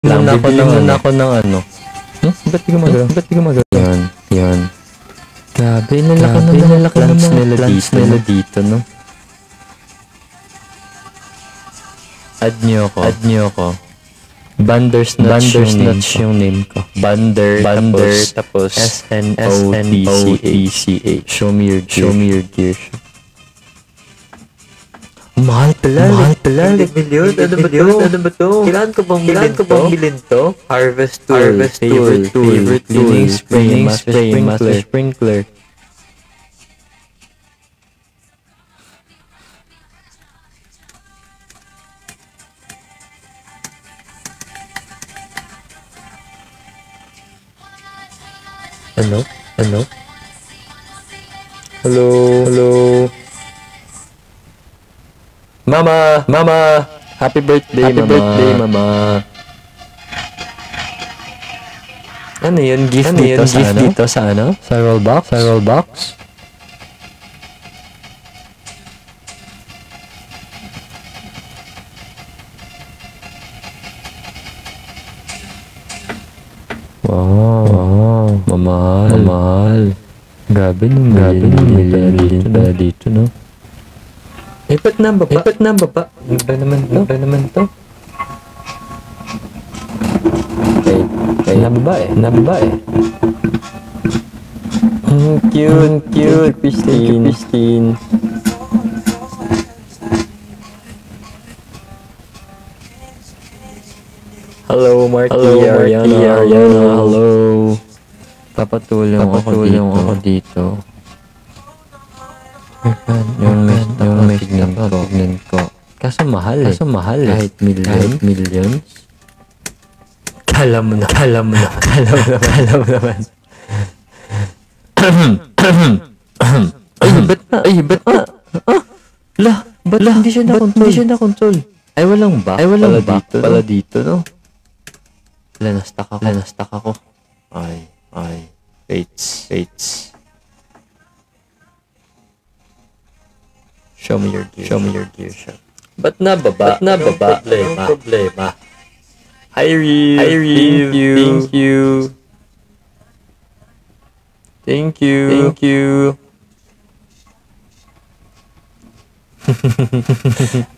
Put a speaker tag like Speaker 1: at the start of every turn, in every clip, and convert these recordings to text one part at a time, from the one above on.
Speaker 1: Bibili ako ng ano. Ba't di gumagalaw? Yan. Grabe, nalaki ng plants nila dito, no? Add nyo ako. Bandersnatch yung name ko. Bander, tapos SNOTCH. Show me your gear. Mahal pala. Million? Ano ba to? Kailangan ko bang bilhin to? Harvest tool. Favorite cleaning spray. Master sprinkler. Ano? Hello. Mama. Happy birthday, Mama. Ano yun? Gift dito sa ano? Sa rollbox? Wow. Mamahal. Grabe nung million dito, no? Ba't na baba? Ano ba naman to? Naba eh. Cute, pristine. Hello, Marky Ariana. Hello. Papatulong ako dito. Yung tignan ko. Kaso mahal eh. Kahit millions. Kala mo naman. Ay, ba't na? Ba't hindi siya na-control? Ay, walang back pala dito, no? Na-stuck ako. Ay. Fates. Show me your gear shot. Ba't na baba? Problema. Hi, Reeve. Thank you.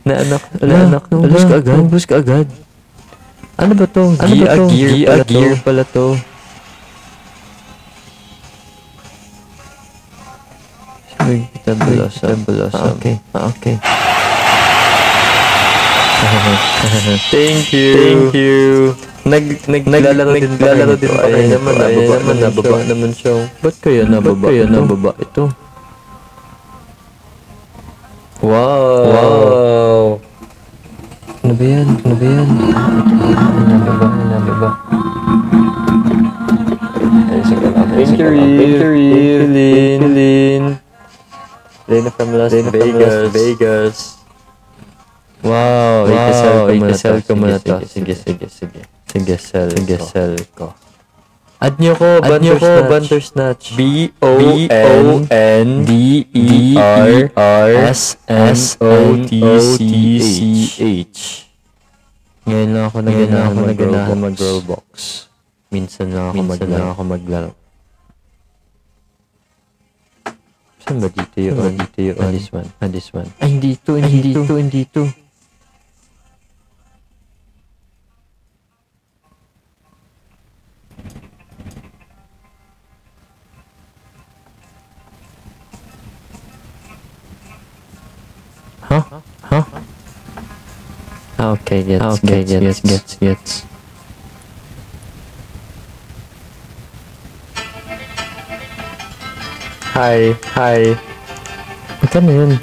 Speaker 1: Naanak. Ubus ka agad. Ano ba to? Gear pala to. Blossom. Okay. Thank you. Naglalaro din pa kayo naman nababa naman siya. Ba't kaya nababa ito? Wow. Ano ba yan? Nababa. Thank you, Lynn. Lena from Las Vegas. Wow, ikasell ko muna to. Sige, sell ko. Add nyo ko, Bandersnatch. BONDERSNOTCCH. Ngayon lang ako naganahan mag-rollbox. Minsan lang ako maglaro. Saan ba dito yun? This one. Ay, hindi to. Huh? Okay, gets. Hi. Magkano yun?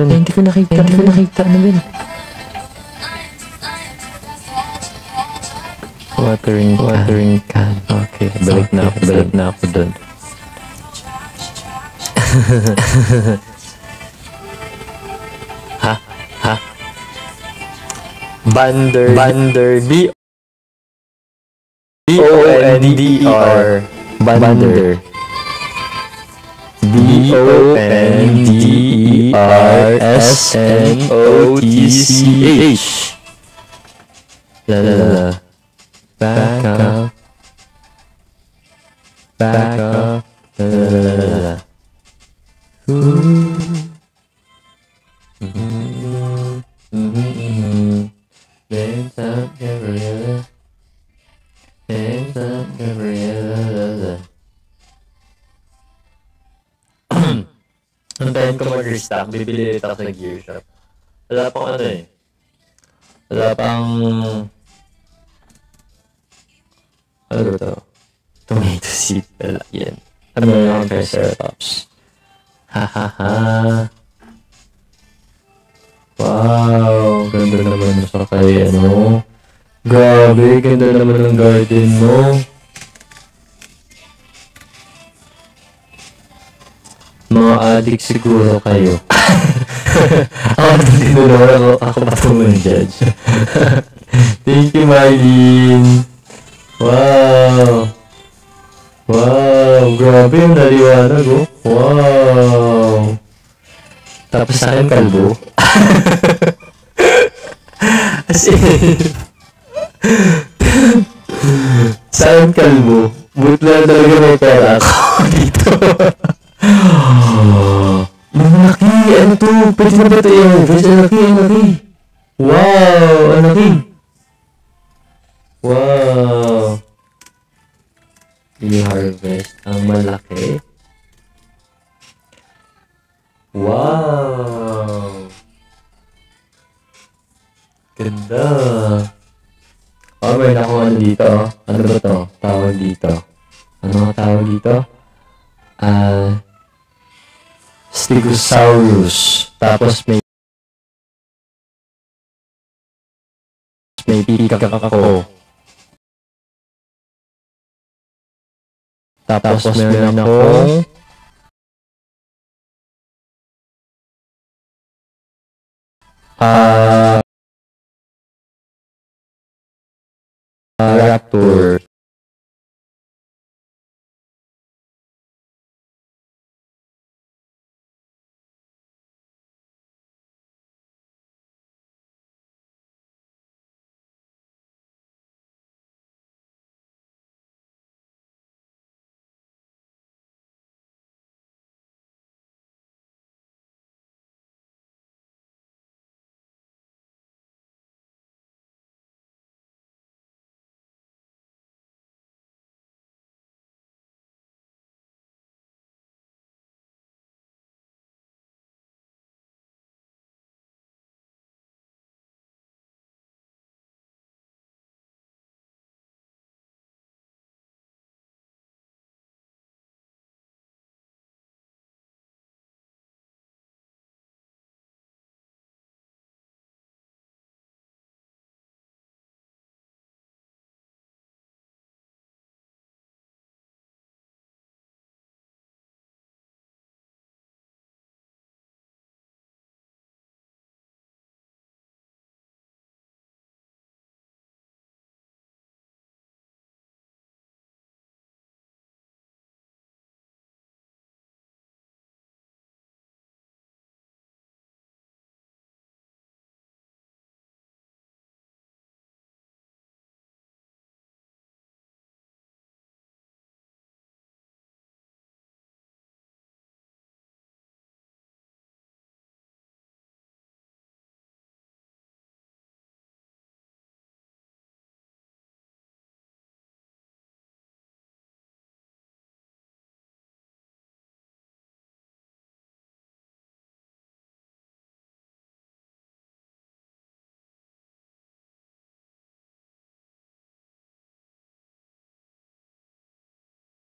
Speaker 1: Hindi ko nakita. Ano yun? Watering can. Okay, balik na ako dun. Ha? Bander. BONDER. Bander. BONDERSNOTCH. La. back up, back up, la la la la la la. Hands up, Gabriella. Hands up, Gabriella. Antayin ko mag-restock. Bibili ulit ako sa gear shop. Wala pang ano eh. Wala pang... Ano ba ito? Tomato seed. Wala yan. Ano ba yung Triceratops? Hahaha. Wow. Ganda naman sa kay ano. Grabe. Ganda naman ng garden mo. Mga addict siguro kayo. Ako tinulungan ako pa itong judge. Thank you, Marlene. Wow. Wow. Grabe yung naliwanag, oh. Wow. Tapos sa akin, kalbo. As in, sa akin, kalbo. Buti lang talaga may pera ako dito. Ang laki! Ano to? Pwede na ba ito i-harvest? Ang laki! Ang laki! Wow! Ang laki! Wow! I-harvest ang malaki. Wow! Ganda! Oh, may nakuha ano dito. Ano ba to? Tawag dito. Ano nga tawag dito? Stegosaurus. Tapos may pikak ako. Tapos meron akong raptor.